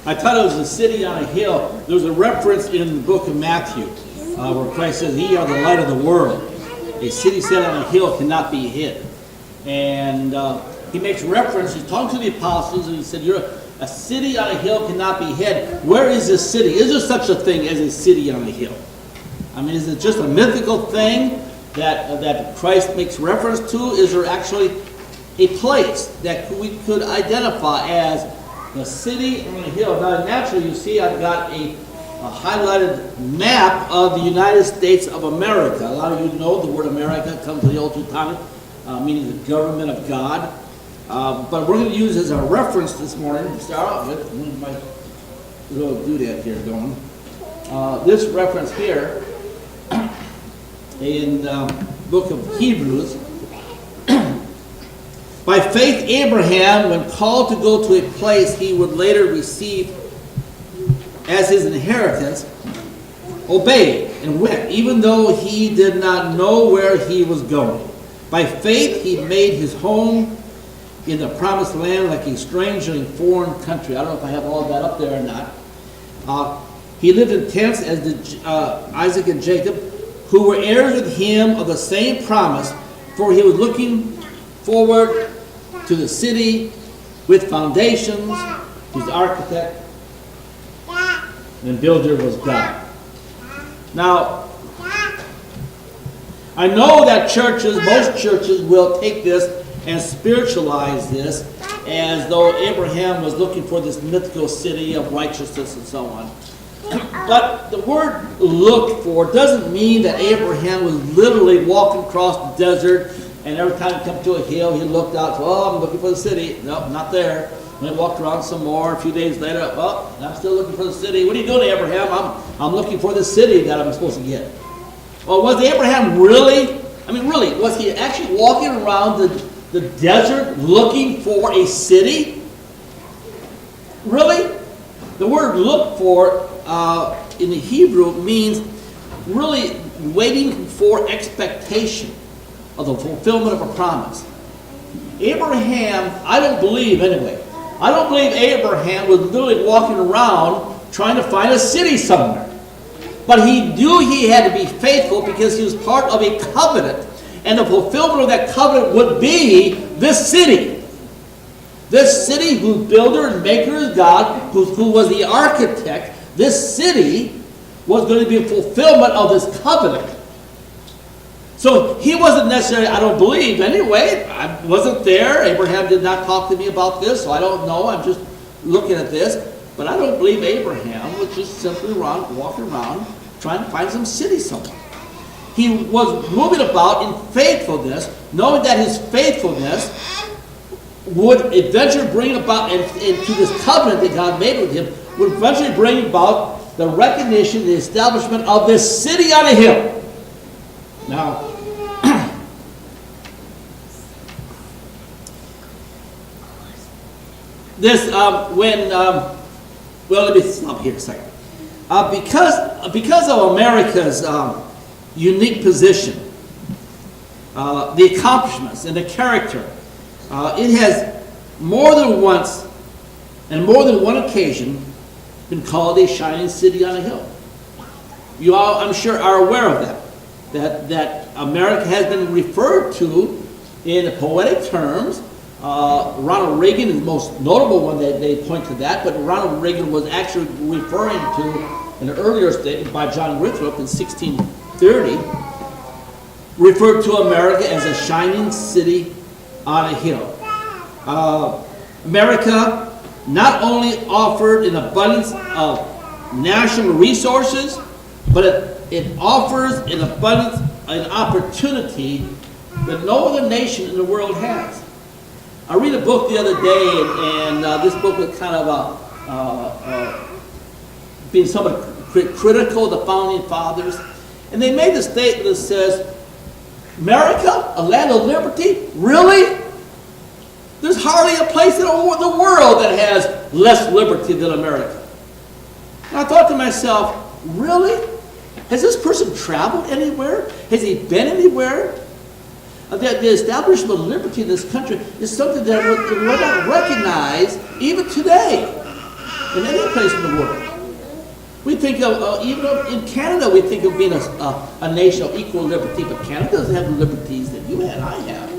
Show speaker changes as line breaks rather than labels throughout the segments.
I thought it was a city on a hill. There was a reference in the book of Matthew where Christ says, "Ye are the light of the world. A city set on a hill cannot be hid." And he makes reference, he's talking to the apostles, and he said, "You're a city on a hill cannot be hid." Where is this city? Is there such a thing as a city on a hill? I mean, is it just a mythical thing that Christ makes reference to? Is there actually a place that we could identify as the city on a hill? Now, naturally, you see I've got a highlighted map of the United States of America. A lot of you know the word America comes from the Old Teutonic, meaning the government of God. But we're going to use as a reference this morning to start off with. My little doodad here going. This reference here in the book of Hebrews. By faith, Abraham, when called to go to a place he would later receive as his inheritance, obeyed and went, even though he did not know where he was going. By faith, he made his home in the promised land like a stranger in a foreign country. I don't know if I have all that up there or not. He lived in tents as did Isaac and Jacob, who were heirs with him of the same promise, for he was looking forward to the city with foundations, whose architect and builder was God. Now, I know that most churches will take this and spiritualize this as though Abraham was looking for this mythical city of righteousness and so on. But the word "looked for" doesn't mean that Abraham was literally walking across the desert and every time he come to a hill he looked out, "Oh, I'm looking for the city." No, not there. And he walked around some more. A few days later, "Oh, I'm still looking for the city." "What are you doing, Abraham?" I'm looking for the city that I'm supposed to get." Well, was Abraham really, was he actually walking around the desert looking for a city? Really? The word "look for" in the Hebrew means really waiting for expectation of the fulfillment of a promise. Abraham, I don't believe Abraham was literally walking around trying to find a city somewhere. But he knew he had to be faithful because he was part of a covenant. And the fulfillment of that covenant would be this city. This city whose builder and maker is God, who was the architect. This city was going to be a fulfillment of this covenant. So he wasn't necessarily, I don't believe anyway, I wasn't there. Abraham did not talk to me about this, so I don't know. I'm just looking at this. But I don't believe Abraham was just simply walking around trying to find some city somewhere. He was moving about in faithfulness, knowing that his faithfulness would eventually bring about, into this covenant that God made with him, would eventually bring about the recognition, the establishment of this city on a hill. Now, let me stop here a second. Because of America's unique position, the accomplishments and the character, it has more than once and more than one occasion been called a shining city on a hill. You all, I'm sure, are aware of that. That America has been referred to in poetic terms. Ronald Reagan is the most notable one that they point to that, but Ronald Reagan was actually referring to an earlier statement by John Winthrop in 1630, referred to America as a shining city on a hill. America not only offered an abundance of national resources, but it offers an abundance, an opportunity that no other nation in the world has. I read a book the other day, and this book was kind of being somewhat critical of the founding fathers. And they made the statement that says, "America, a land of liberty? Really? There's hardly a place in the world that has less liberty than America." And I thought to myself, really? Has this person traveled anywhere? Has he been anywhere? The establishment of liberty in this country is something that we're not recognized even today. in any place in the world. We think of, even in Canada, we think of being a nation of equal liberty, but Canada doesn't have the liberties that you and I have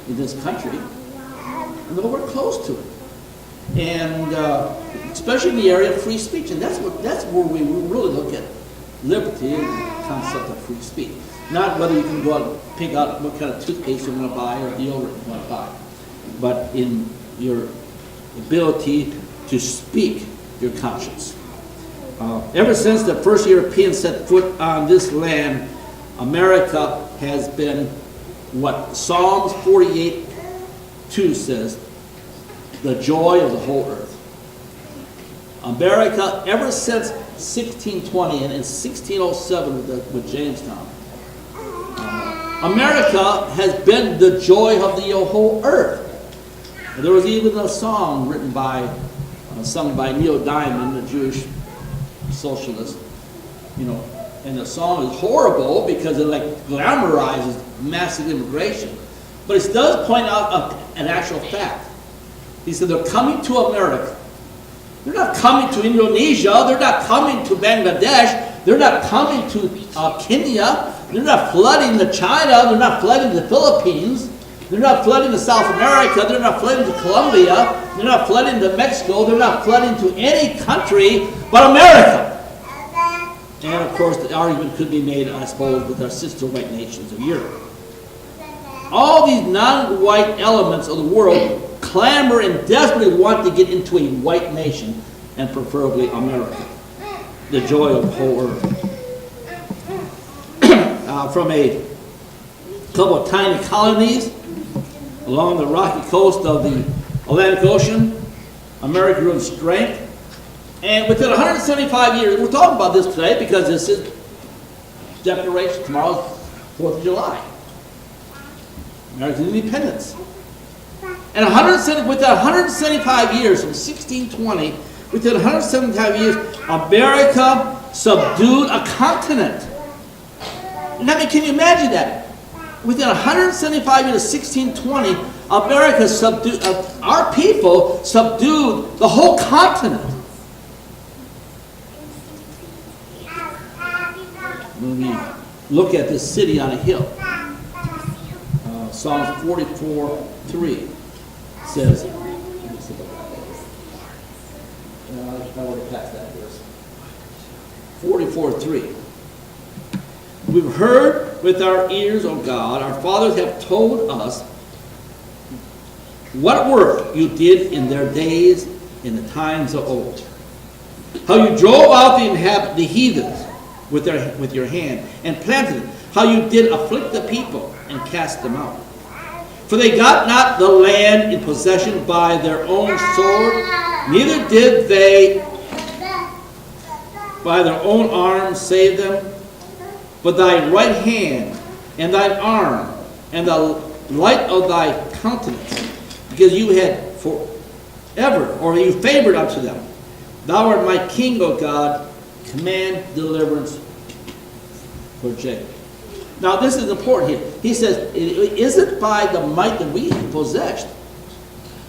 in this country. And though we're close to it. And especially in the area of free speech. And that's where we really look at liberty and the concept of free speech. Not whether you can go out and pick out what kind of toothpaste you want to buy or deodorant you want to buy, but in your ability to speak your conscience. Ever since the first Europeans set foot on this land, America has been what Psalms 48:2 says, the joy of the whole earth. America, ever since 1620 and in 1607 with Jamestown, America has been the joy of the whole earth. And there was even a song written sung by Neil Diamond, a Jewish socialist, and the song is horrible because it glamorizes massive immigration. But it does point out an actual fact. He said they're coming to America. They're not coming to Indonesia. They're not coming to Bangladesh. They're not coming to Kenya. They're not flooding to China. They're not flooding the Philippines. They're not flooding to South America. They're not flooding to Colombia. They're not flooding to Mexico. They're not flooding to any country but America. And of course, the argument could be made, I suppose, with our sister white nations of Europe. All these non-white elements of the world clamor and desperately want to get into a white nation, and preferably America, the joy of the whole earth. From a couple of tiny colonies along the rocky coast of the Atlantic Ocean, America grew in strength. And within 175 years, we're talking about this today because this is Declaration, tomorrow's 4th of July. American independence. And within 175 years, from 1620, within 175 years, America subdued a continent. Now, can you imagine that? Within 175 years, 1620, America subdued, our people subdued the whole continent. When we look at this city on a hill, Psalms 44:3 says, I already passed that verse. 44:3. We've heard with our ears, O God, our fathers have told us what work you did in their days, in the times of old. How you drove out the heathens with your hand and planted them. How you did afflict the people and cast them out. For they got not the land in possession by their own sword, neither did they by their own arm save them, but thy right hand and thine arm and the light of thy countenance, because you had forever, or you favored unto them. Thou art my king, O God, command deliverance for Jacob. Now this is important here. He says, it isn't by the might that we possessed,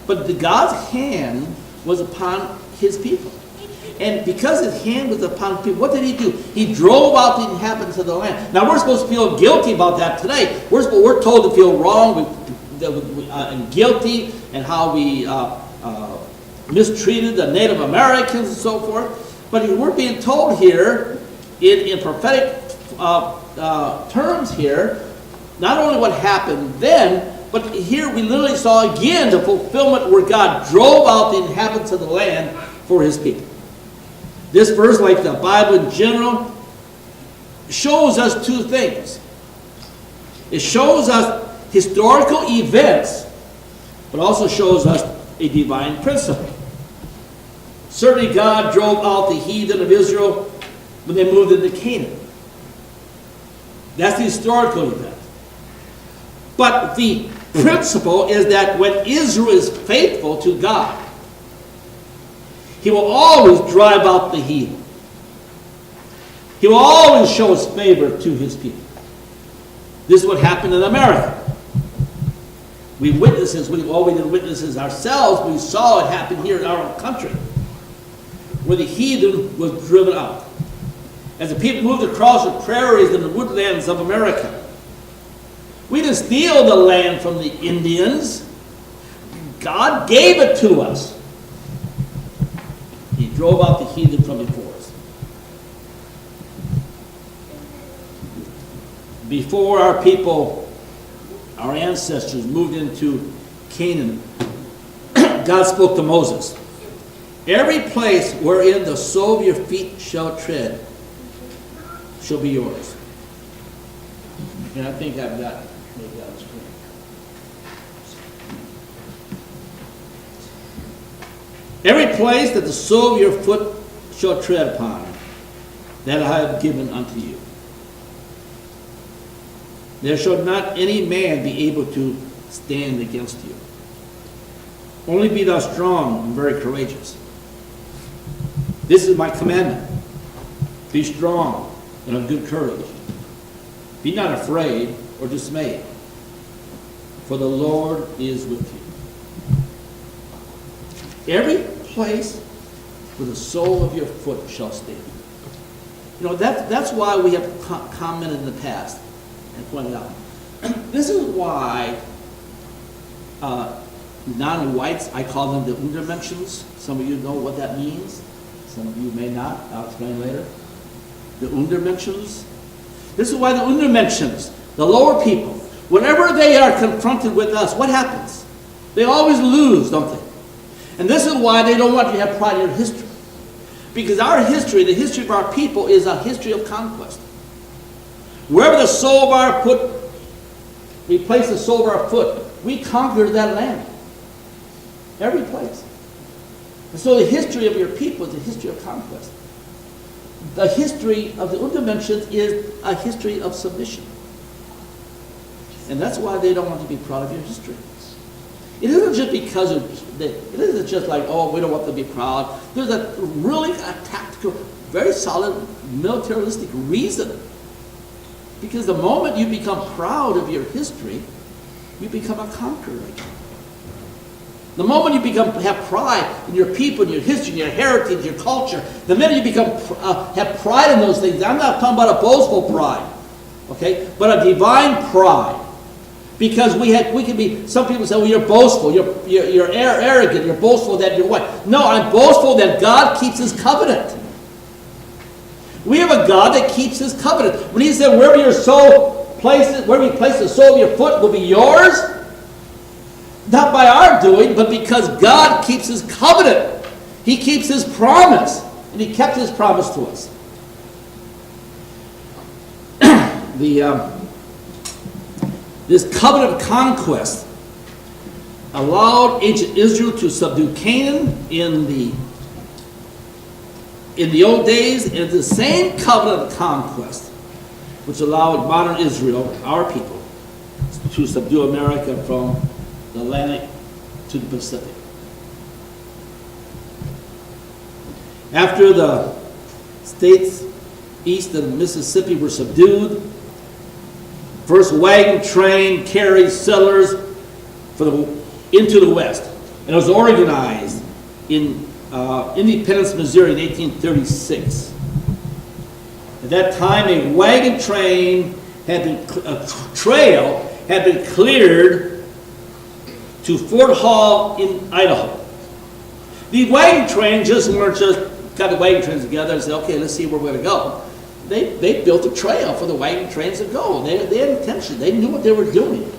but God's hand was upon his people. And because his hand was upon people, what did he do? He drove out the inhabitants of the land. Now we're supposed to feel guilty about that today. We're told to feel wrong and guilty, and how we mistreated the Native Americans and so forth. But we're being told here in prophetic terms here, not only what happened then, but here we literally saw again the fulfillment where God drove out the inhabitants of the land for his people. This verse, like the Bible in general, shows us two things. It shows us historical events, but also shows us a divine principle. Certainly God drove out the heathen of Israel when they moved into Canaan. That's the historical event. But the principle is that when Israel is faithful to God, he will always drive out the heathen. He will always show his favor to his people. This is what happened in America. We witnesses, we didn't witnesses ourselves, we saw it happen here in our own country. where the heathen was driven out. As the people moved across the prairies and the woodlands of America, we didn't steal the land from the Indians. God gave it to us. He drove out the heathen from before us. Before our people, our ancestors, moved into Canaan, God spoke to Moses. Every place wherein the sole of your feet shall tread shall be yours. And I think I've got maybe on the screen. Every place that the sole of your foot shall tread upon, that I have given unto you. There shall not any man be able to stand against you. Only be thou strong and very courageous. This is my commandment. Be strong and of good courage. Be not afraid or dismayed, for the Lord is with you. Every place where the sole of your foot shall stand. You know, that's why we have commented in the past and pointed out. This is why non-whites, I call them the Untermenschens. Some of you know what that means. Some of you may not. I'll explain later. The Untermenschens. This is why the Untermenschens, the lower people, whenever they are confronted with us, what happens? They always lose, don't they? And this is why they don't want you to have pride in your history. Because our history, the history of our people, is a history of conquest. Wherever the sole of our foot, we place the sole of our foot, we conquer that land. Every place. And so the history of your people is a history of conquest. The history of the Untermenschens is a history of submission. And that's why they don't want to be proud of your history. It isn't just because it isn't just like, oh, we don't want to be proud. There's a really tactical, very solid, militaristic reason. Because the moment you become proud of your history, you become a conqueror. The moment you have pride in your people, in your history, in your heritage, your culture, the minute you have pride in those things, I'm not talking about a boastful pride, okay, but a divine pride. Because we can be, some people say, well, you're boastful, you're arrogant, you're boastful that you're what? No, I'm boastful that God keeps his covenant. We have a God that keeps his covenant. When he said, wherever your soul places, wherever you place the sole of your foot will be yours, not by our doing, but because God keeps his covenant. He keeps his promise. And he kept his promise to us. This covenant of conquest allowed ancient Israel to subdue Canaan in the old days, and the same covenant of conquest which allowed modern Israel, our people, to subdue America from the Atlantic to the Pacific. After the states east of the Mississippi were subdued, first wagon train carried settlers into the West. And it was organized in Independence, Missouri in 1836. At that time, a wagon train a trail had been cleared to Fort Hall in Idaho. The wagon train weren't just got the wagon trains together and said, okay, let's see where we're going to go. They built a trail for the wagon trains to go. They had intention. They knew what they were doing.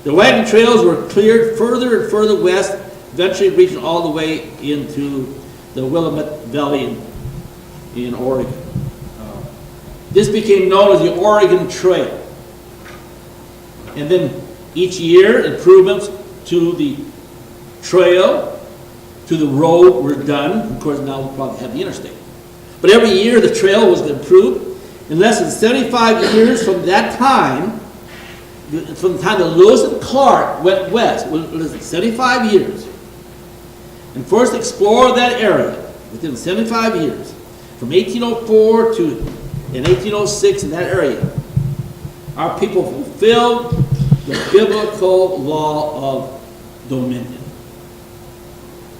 The wagon trails were cleared further and further west, eventually reaching all the way into the Willamette Valley in Oregon. This became known as the Oregon Trail. And then each year, improvements to the trail, to the road were done. Of course, now we'll probably have the interstate. But every year the trail was improved. In less than 75 years from that time, from the time that Lewis and Clark went west, less than 75 years, and first explored that area, within 75 years, from 1804 to 1806 in that area, our people fulfilled the biblical law of dominion.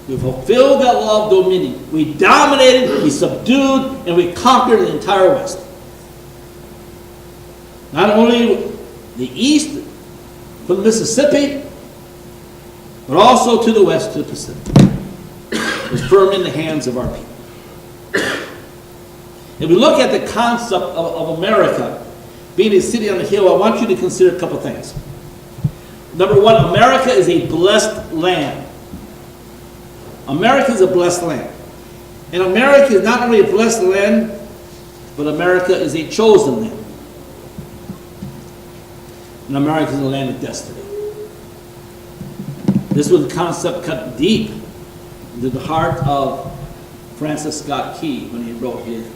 We fulfilled that law of dominion. We dominated, we subdued, and we conquered the entire West. Not only the east from the Mississippi, but also to the west, to the Pacific. It was firm in the hands of our people. If we look at the concept of America being a city on a hill, I want you to consider a couple things. Number one, America is a blessed land. America is a blessed land. And America is not only a blessed land, but America is a chosen land. And America is a land of destiny. This was a concept cut deep into the heart of Francis Scott Key when he wrote his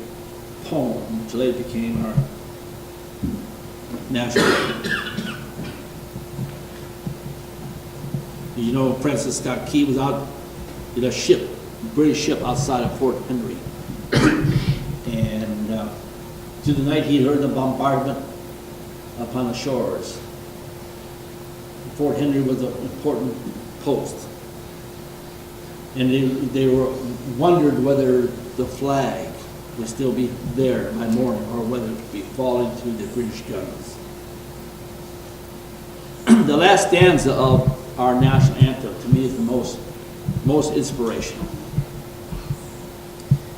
poem, which later became our national anthem. You know, Francis Scott Key was out in a ship, a British ship outside of Fort Henry. And through the night he heard the bombardment upon the shores. Fort Henry was an important post. And they wondered whether the flag would still be there by morning or whether it would be falling to the British guns. The last stanza of our national anthem, to me, is the most inspirational.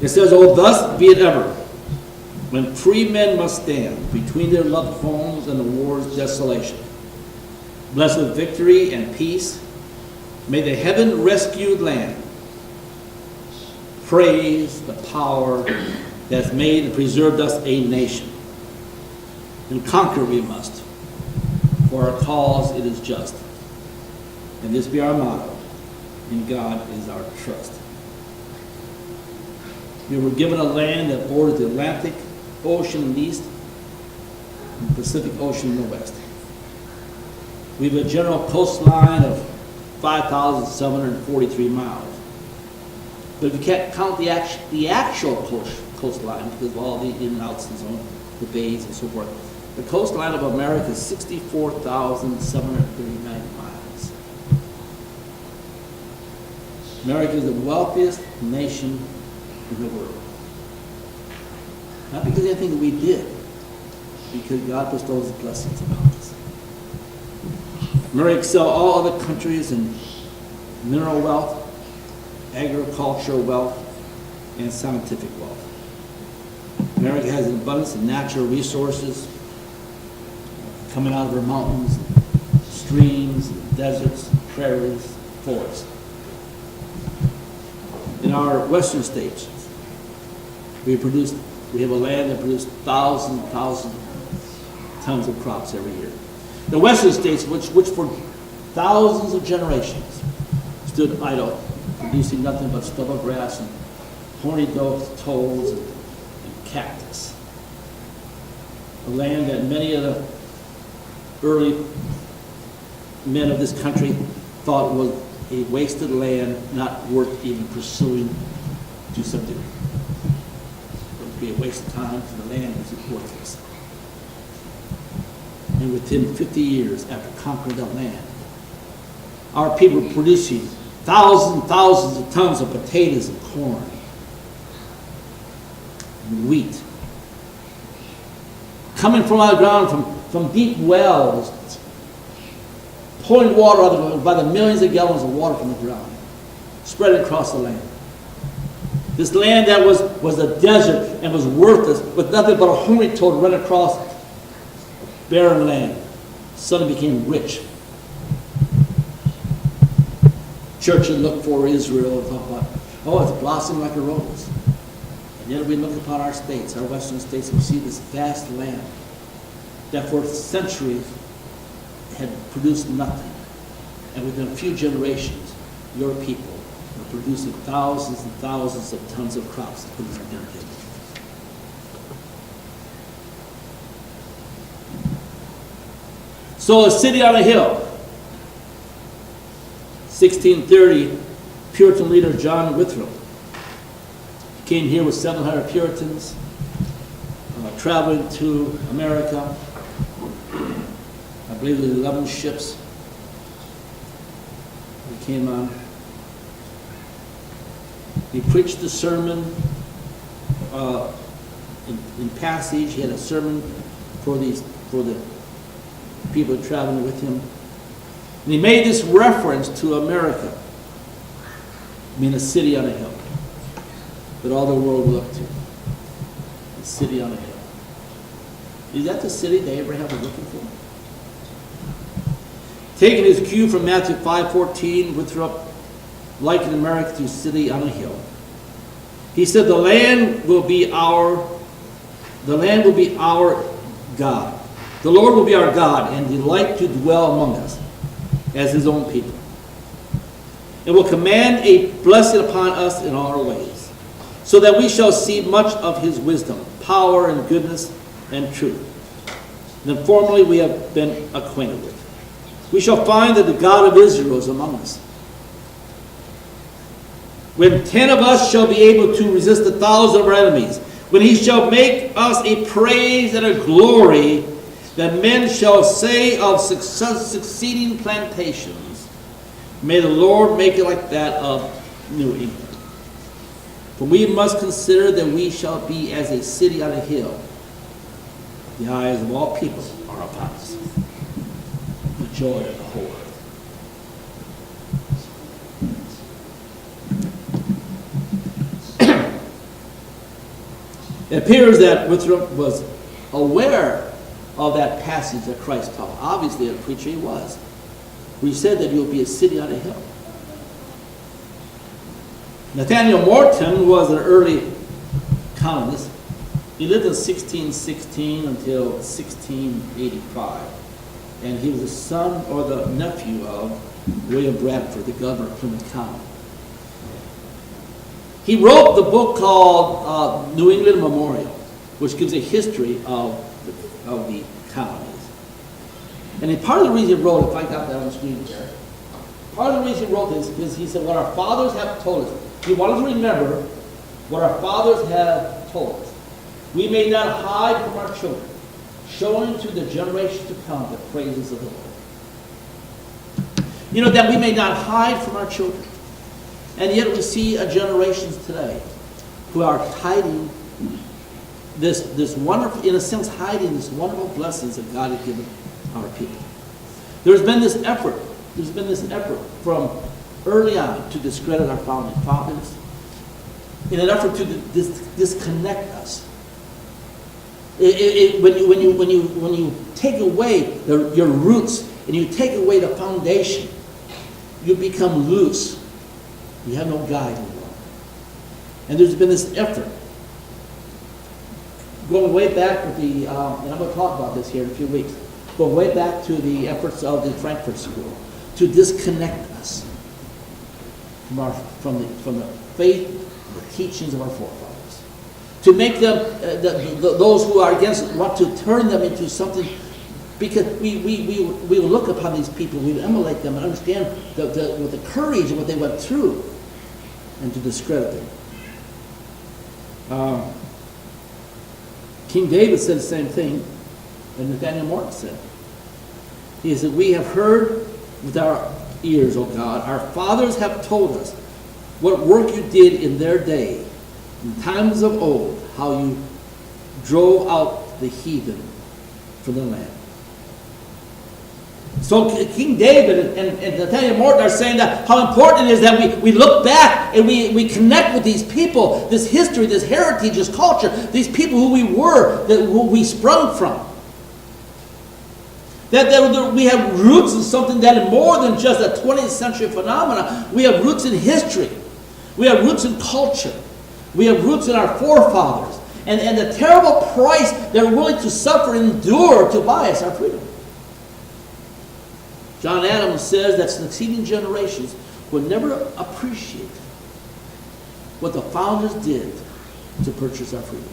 It says, "Oh, thus be it ever, when free men must stand between their loved homes and the war's desolation. Blessed with victory and peace, may the heaven-rescued land praise the power that has made and preserved us a nation. And conquer we must, for our cause it is just. And this be our motto, in God is our trust." We were given a land that borders the Atlantic Ocean in the east and the Pacific Ocean in the west. We have a general coastline of 5,743 miles. But if you can't count the actual coastline because of all the in and outs and so on, the bays and so forth, the coastline of America is 64,739 miles. America is the wealthiest nation in the world. Not because of anything that we did, because God bestows His blessings upon us. America excels all other countries in mineral wealth, agricultural wealth, and scientific wealth. America has an abundance of natural resources coming out of her mountains, streams, deserts, prairies, forests. In our western states, we have a land that produces thousands tons of crops every year. The western states, which for thousands of generations stood idle, producing nothing but stubble grass and horny toads and cactus. A land that many of the early men of this country thought was a wasted land, not worth even pursuing to subdue. It would be a waste of time, for the land was worthless. And within 50 years after conquering that land, our people were producing thousands of tons of potatoes and corn and wheat. Coming from our ground, from deep wells, pulling water out of the, by the millions of gallons of water from the ground, spread across the land. This land that was a desert and was worthless, with nothing but a horny toad run across barren land, suddenly became rich. Churches looked for Israel and thought about, oh, it's blossoming like a rose. And yet we look upon our states, our western states, and we see this vast land that for centuries had produced nothing. And within a few generations, your people were producing thousands and thousands of tons of crops to put on their dinner table. So a city on a hill. 1630, Puritan leader John Winthrop came here with 700 Puritans, traveling to America. I believe there were 11 ships that came on. He preached the sermon in passage. He had a sermon for the people traveling with him. And he made this reference to America, being a city on a hill that all the world will look to. A city on a hill. Is that the city that Abraham was looking for? Taking his cue from Matthew 5:14, which likened America to a city on a hill. He said, the land will be our God. The Lord will be our God and delight to dwell among us as his own people. And will command a blessing upon us in all our ways, so that we shall see much of his wisdom, power, and goodness, and truth, than formerly we have been acquainted with. We shall find that the God of Israel is among us. When 10 of us shall be able to resist 1,000 of our enemies, when he shall make us a praise and a glory, that men shall say of succeeding plantations, may the Lord make it like that of New England. For we must consider that we shall be as a city on a hill. The eyes of all people are upon us. The joy of the whole earth. It appears that Withrop was aware of that passage that Christ taught. Obviously, a preacher he was. We said that you'll be a city on a hill. Nathaniel Morton was an early colonist. He lived in 1616 until 1685. And he was the son or the nephew of William Bradford, the governor of Plymouth County. He wrote the book called New England Memorial, which gives a history of the colonies. And part of the reason he wrote it, if I got that on the screen there, part of the reason he wrote this is he said, what our fathers have told us, he wanted to remember what our fathers have told us. We may not hide from our children, showing to the generations to come the praises of the Lord. You know, that we may not hide from our children. And yet we see generations today who are hiding this wonderful, in a sense, hiding this wonderful blessings that God has given our people. There's been this effort from early on to discredit our founding fathers in an effort to disconnect us. When you take away your roots and you take away the foundation, you become loose. You have no guide anymore. And there's been this effort going way back with and I'm going to talk about this here in a few weeks, going way back to the efforts of the Frankfurt School to disconnect us from the faith, the teachings of our forefathers, to make them those who are against it want to turn them into something. Because we will look upon these people, we will emulate them and understand the courage of what they went through, and to discredit them. King David said the same thing, and Nathaniel Morton said. He said, we have heard with our ears, O God, our fathers have told us what work you did in their day, in times of old, how you drove out the heathen from the land. So King David and Nathaniel Morton are saying that how important it is that we look back and we connect with these people, this history, this heritage, this culture, these people who we were, who we sprung from. That we have roots in something that is more than just a 20th century phenomenon. We have roots in history. We have roots in culture. We have roots in our forefathers. And the terrible price they're willing to suffer and endure to buy us our freedom. John Adams says that succeeding generations will never appreciate what the founders did to purchase our freedom.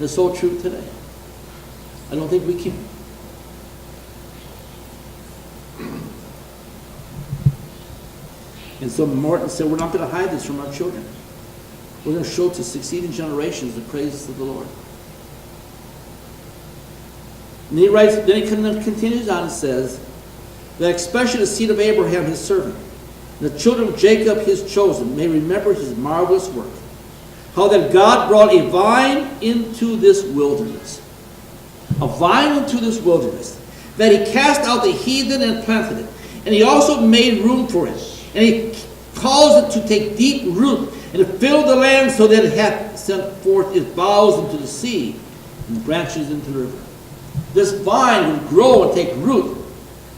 It's so true today. I don't think we can. And so Morton said, we're not going to hide this from our children. We're going to show to succeeding generations the praises of the Lord. And he writes, then he continues on and says, that especially the seed of Abraham, his servant, The children of Jacob, his chosen, may remember his marvelous work. How that God brought a vine into this wilderness. A vine into this wilderness. That he cast out the heathen and planted it. And he also made room for it. And he caused it to take deep root and to fill the land so that it hath sent forth its boughs into the sea and branches into the river. This vine would grow and take root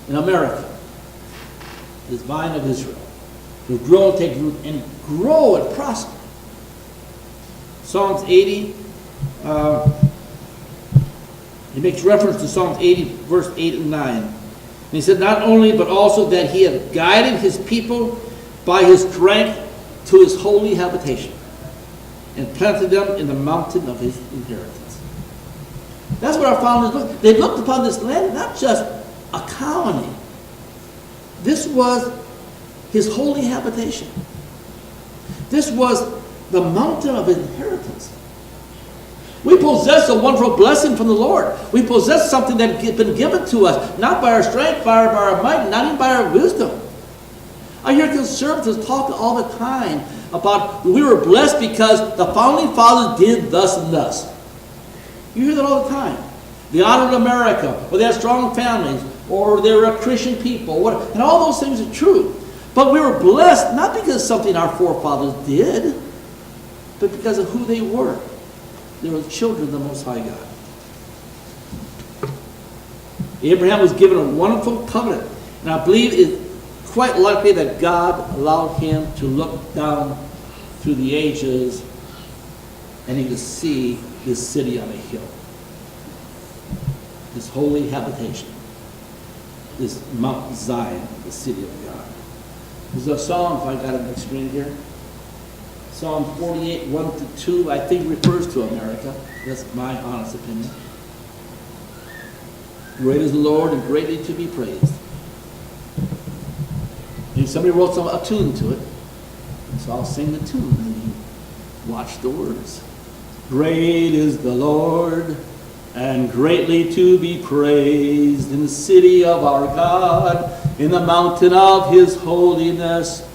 in America. This vine of Israel would grow and take root and grow and prosper. Psalms 80, he makes reference to Psalms 80, verse 8 and 9. And he said, not only, but also that he hath guided his people by his strength to his holy habitation, and planted them in the mountain of his inheritance. That's what our founders looked. They looked upon this land, not just a colony. This was his holy habitation. This was the mountain of his inheritance. We possess a wonderful blessing from the Lord. We possess something that has been given to us, not by our strength, by our might, not even by our wisdom. I hear conservatives talk all the time about we were blessed because the founding fathers did thus and thus. You hear that all the time. They honored America, or they had strong families, or they were Christian people, and all those things are true. But we were blessed not because of something our forefathers did, but because of who they were. They were the children of the Most High God. Abraham was given a wonderful covenant, and I believe it's quite likely that God allowed him to look down through the ages and he could see this city on a hill, this holy habitation, this Mount Zion, the city of God. There's a song, if I got it on the screen here. Psalm 48, 1-2, I think refers to America. That's my honest opinion. Great is the Lord and greatly to be praised. And somebody wrote a tune to it, so I'll sing the tune and you watch the words. Great is the Lord and greatly to be praised in the city of our God, in the mountain of his holiness,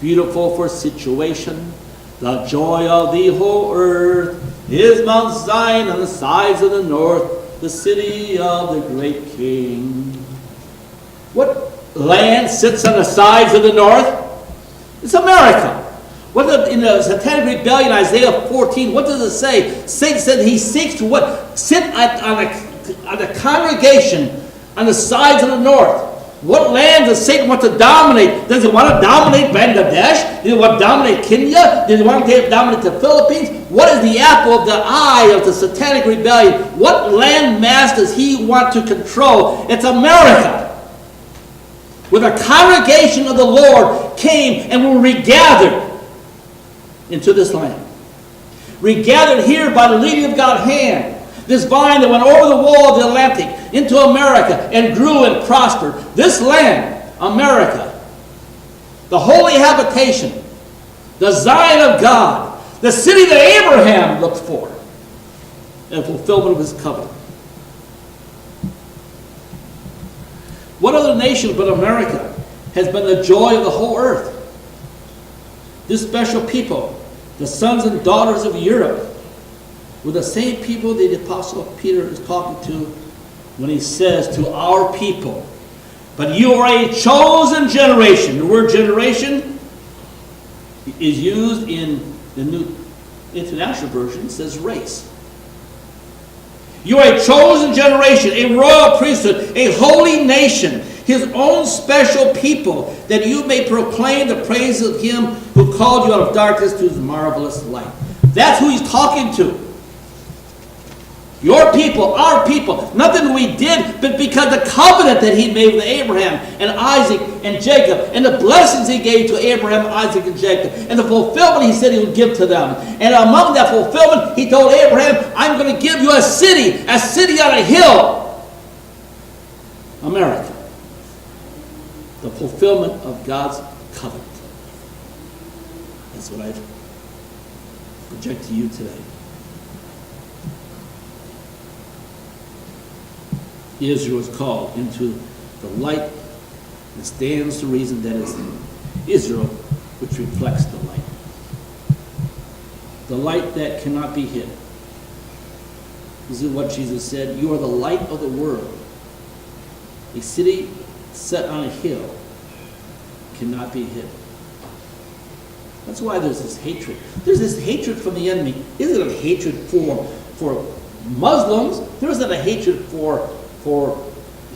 beautiful for situation. The joy of the whole earth is Mount Zion on the sides of the north, the city of the great King. What land sits on the sides of the north? It's America. In the Satanic Rebellion, Isaiah 14, what does it say? Satan said he seeks to what? Sit on the congregation on the sides of the north. What land does Satan want to dominate? Does he want to dominate Bangladesh? Does he want to dominate Kenya? Does he want to dominate the Philippines? What is the apple of the eye of the Satanic Rebellion? What land mass does he want to control? It's America. Where the congregation of the Lord came and were regathered into this land. Regathered here by the leading of God's hand. This vine that went over the wall of the Atlantic into America and grew and prospered. This land, America, the holy habitation, the Zion of God, the city that Abraham looked for, and fulfillment of his covenant. What other nation but America has been the joy of the whole earth? This special people, the sons and daughters of Europe, were the same people that the Apostle Peter is talking to when he says to our people, but you are a chosen generation. The word generation is used in the New International Version. It says race. You are a chosen generation, a royal priesthood, a holy nation, his own special people, that you may proclaim the praise of him who called you out of darkness to his marvelous light. That's who he's talking to. Your people, our people, nothing we did, but because the covenant that he made with Abraham and Isaac and Jacob, and the blessings he gave to Abraham, Isaac, and Jacob, and the fulfillment he said he would give to them. And among that fulfillment, he told Abraham, I'm going to give you a city on a hill. America. The fulfillment of God's covenant. That's what I project to you today. Israel is called into the light that stands to reason that is Israel, which reflects the light. The light that cannot be hid. This is what Jesus said, you are the light of the world. A city set on a hill cannot be hid. That's why there's this hatred. There's this hatred from the enemy. Isn't it a hatred for Muslims? There isn't a hatred for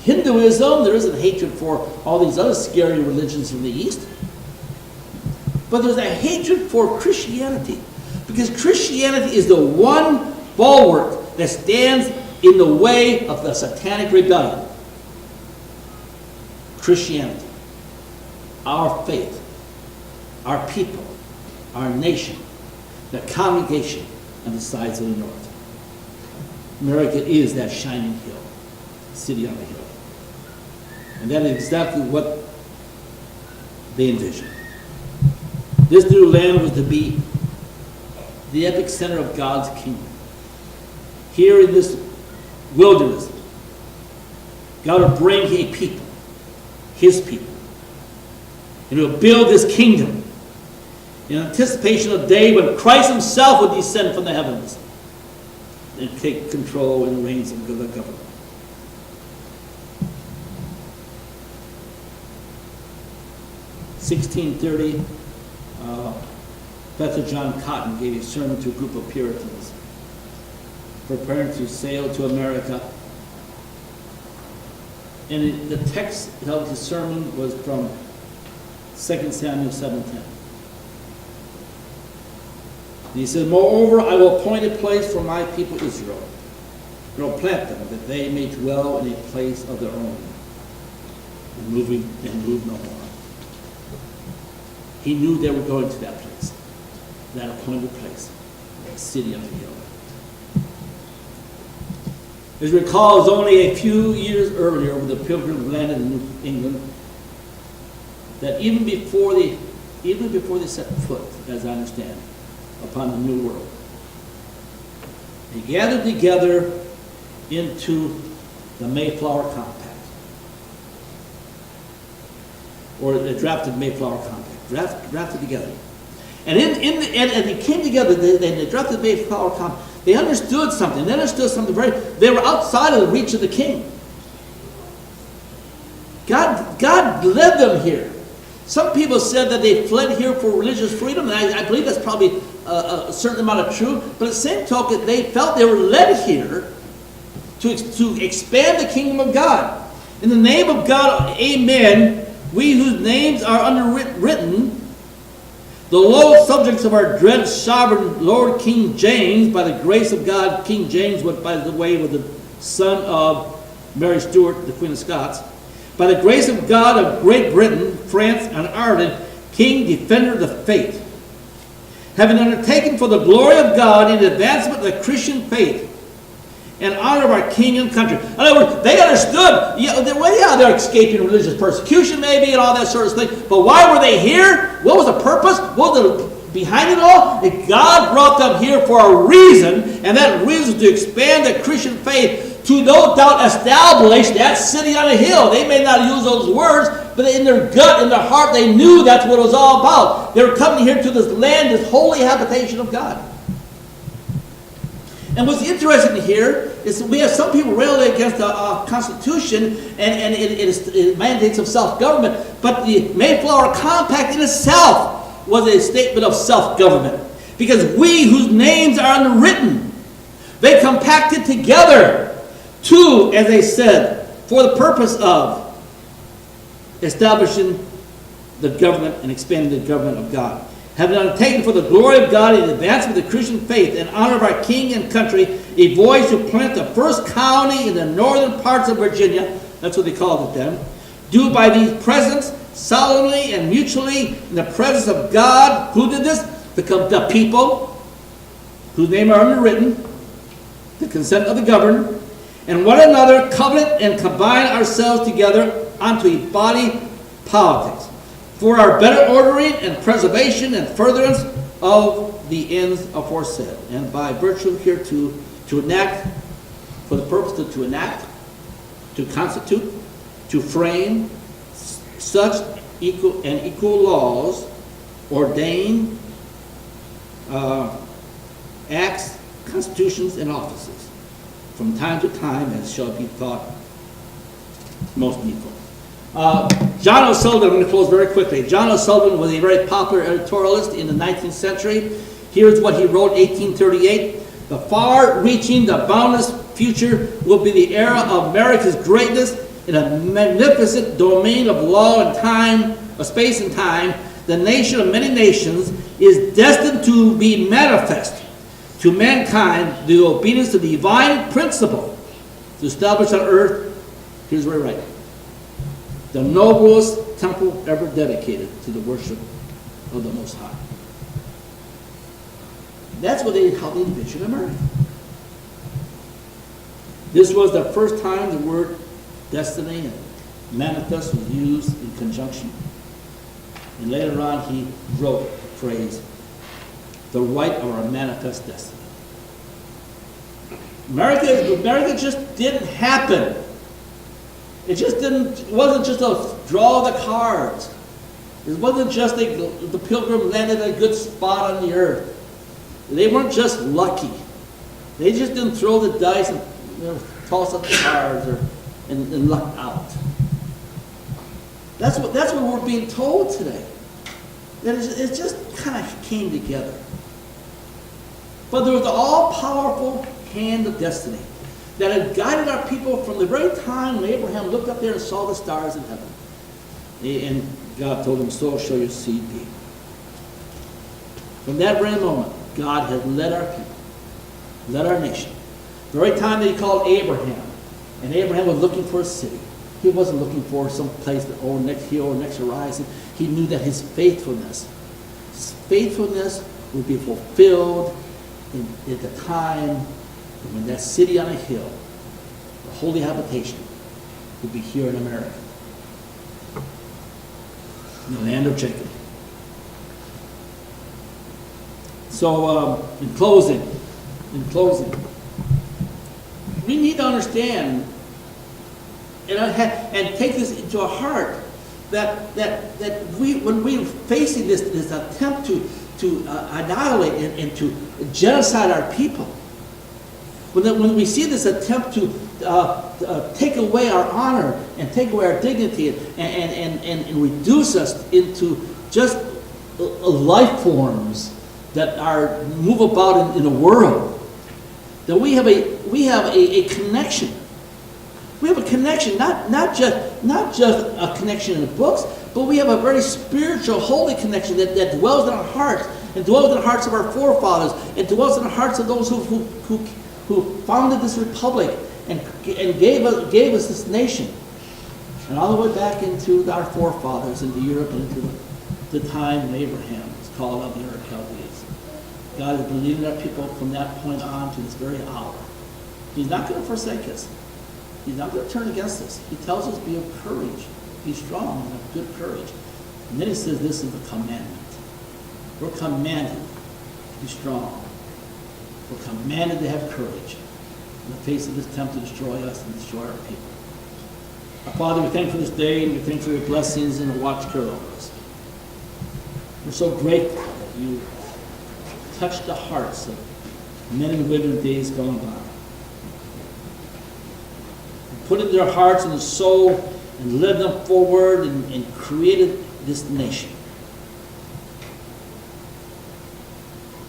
Hinduism. There isn't hatred for all these other scary religions from the East. But there's a hatred for Christianity. Because Christianity is the one bulwark that stands in the way of the satanic rebellion. Christianity. Our faith. Our people. Our nation. The congregation on the sides of the north. America is that shining hill. City on the hill. And that is exactly what they envisioned. This new land was to be the epic center of God's kingdom. Here in this wilderness, God will bring a people, his people, and he will build this kingdom in anticipation of the day when Christ himself would descend from the heavens and take control and reigns of the government. In 1630, Pastor John Cotton gave a sermon to a group of Puritans preparing to sail to America. And the text of his sermon was from 2 Samuel 7:10. And he said, moreover, I will appoint a place for my people Israel, and will plant them, that they may dwell in a place of their own, and move no more. He knew they were going to that place, that appointed place, that city on the hill. As you recall, it was only a few years earlier when the Pilgrims landed in New England that even before they set foot, as I understand, upon the New World, they gathered together into the Mayflower Compact, or the drafted Mayflower Compact, drafted together. And and they came together, they drafted the Mayflower Compact. They understood something. They were outside of the reach of the king. God led them here. Some people said that they fled here for religious freedom, and I believe that's probably a certain amount of truth. But at the same token, they felt they were led here to expand the kingdom of God. In the name of God, amen, we whose names are underwritten, the loyal subjects of our dread sovereign Lord King James, by the grace of God. King James, by the way, was the son of Mary Stuart, the Queen of Scots. By the grace of God of Great Britain, France, and Ireland, King, defender of the faith, having undertaken for the glory of God in the advancement of the Christian faith and honor of our king and country. In other words, they understood, they're escaping religious persecution maybe and all that sort of thing, but why were they here? What was the purpose? What was behind it all? That God brought them here for a reason, and that reason was to expand the Christian faith, to no doubt establish that city on a hill. They may not use those words, but in their gut, in their heart, they knew that's what it was all about. They were coming here to this land, this holy habitation of God. And what's interesting here is that we have some people railing against the Constitution and it mandates of self-government, but the Mayflower Compact in itself was a statement of self-government. Because we whose names are underwritten, they compacted together to, as they said, for the purpose of establishing the government and expanding the government of God. Having undertaken for the glory of God in advancement of the Christian faith and honor of our king and country, a voyage to plant the first colony in the northern parts of Virginia, that's what they called it then, do by these presents, solemnly and mutually, in the presence of God. Who did this? The people, whose name are underwritten, the consent of the governed, and one another covenant and combine ourselves together unto a body politic, for our better ordering and preservation and furtherance of the ends aforesaid. And by virtue here to enact, for the purpose to enact, to constitute, to frame such equal laws, ordain acts, constitutions, and offices from time to time as shall be thought most needful. John O'Sullivan, I'm going to close very quickly. John O'Sullivan was a very popular editorialist in the 19th century. Here's what he wrote in 1838. The far-reaching, the boundless future will be the era of America's greatness in a magnificent domain of law and time, of space and time. The nation of many nations is destined to be manifest to mankind the obedience to the divine principle to establish on earth. Here's where I write. The noblest temple ever dedicated to the worship of the Most High. That's how they envisioned America. This was the first time the word destiny and manifest was used in conjunction. And later on he wrote the phrase, the right of our manifest destiny. America just didn't happen. It wasn't just a draw the cards. It wasn't just the pilgrim landed in a good spot on the earth. They weren't just lucky. They just didn't throw the dice and toss up the cards and luck out. That's what we're being told today. That it just kind of came together. But there was the all-powerful hand of destiny that had guided our people from the very time when Abraham looked up there and saw the stars in heaven. And God told him, so shall your seed be. From that very moment, God had led our people, led our nation. The very time that he called Abraham, and Abraham was looking for a city. He wasn't looking for some place that, next hill or next horizon. He knew that his faithfulness would be fulfilled at the time when that city on a hill, the holy habitation, would be here in America, in the land of Jacob. So, in closing, we need to understand and take this into our heart that when we're facing this attempt to annihilate and to genocide our people, when we see this attempt to take away our honor and take away our dignity and reduce us into just life forms that move about in the world, that we have a connection. We have a connection, not just a connection in the books, but we have a very spiritual, holy connection that dwells in our hearts, and dwells in the hearts of our forefathers, and dwells in the hearts of those who founded this republic and gave us this nation, and all the way back into our forefathers, into Europe, and into the time when Abraham was called out of the Ur of Chaldees. God has been leading our people from that point on to this very hour. He's not going to forsake us. He's not going to turn against us. He tells us, be of courage, be strong, and have good courage. And then he says, this is the commandment. We're commanded to be strong. We're commanded to have courage in the face of this attempt to destroy us and destroy our people. Our Father, we thank you for this day, and we thank you for your blessings and the watch care over us. We're so grateful that you touched the hearts of men and women in days gone by. Put in their hearts and soul and led them forward and created this nation.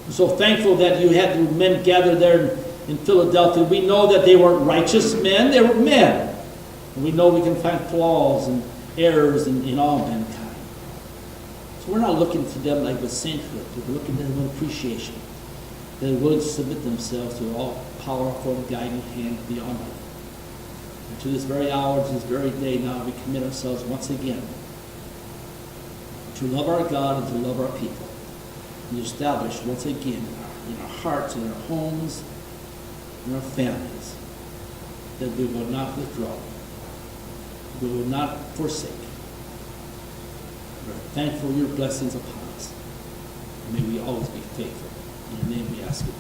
I'm so thankful that you had the men gathered there in Philadelphia. We know that they weren't righteous men, they were men. And we know we can find flaws and errors in all mankind. So we're not looking to them like with sainthood, we're looking at them with appreciation. They're willing to submit themselves to all powerful and guiding hand of the Almighty. And to this very hour, to this very day now, we commit ourselves once again to love our God and to love our people. And to establish once again in our hearts, in our homes, in our families, that we will not withdraw. We will not forsake. We're thankful for your blessings upon us. And may we always be faithful. In your name we ask it.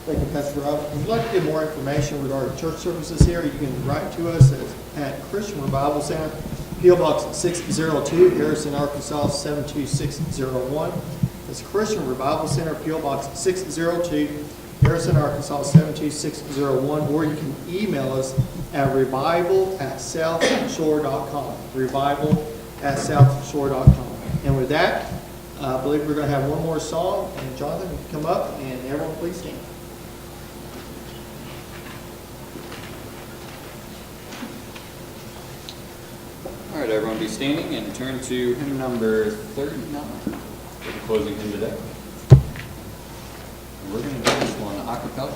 Thank you, Pastor Rob. If you'd like to get more information regarding church services here, you can write to us at Christian Revival Center, P.O. Box 602, Harrison, Arkansas 72601. That's Christian Revival Center, P.O. Box 602, Harrison, Arkansas 72601. Or you can email us at revival@southshore.com. Revival@southshore.com. And with that, I believe we're going to have one more song. And Jonathan, you can come up, and everyone please stand.
All right, everyone be standing and turn to hymn number 39 for the closing hymn today. And we're going to do this one a cappella.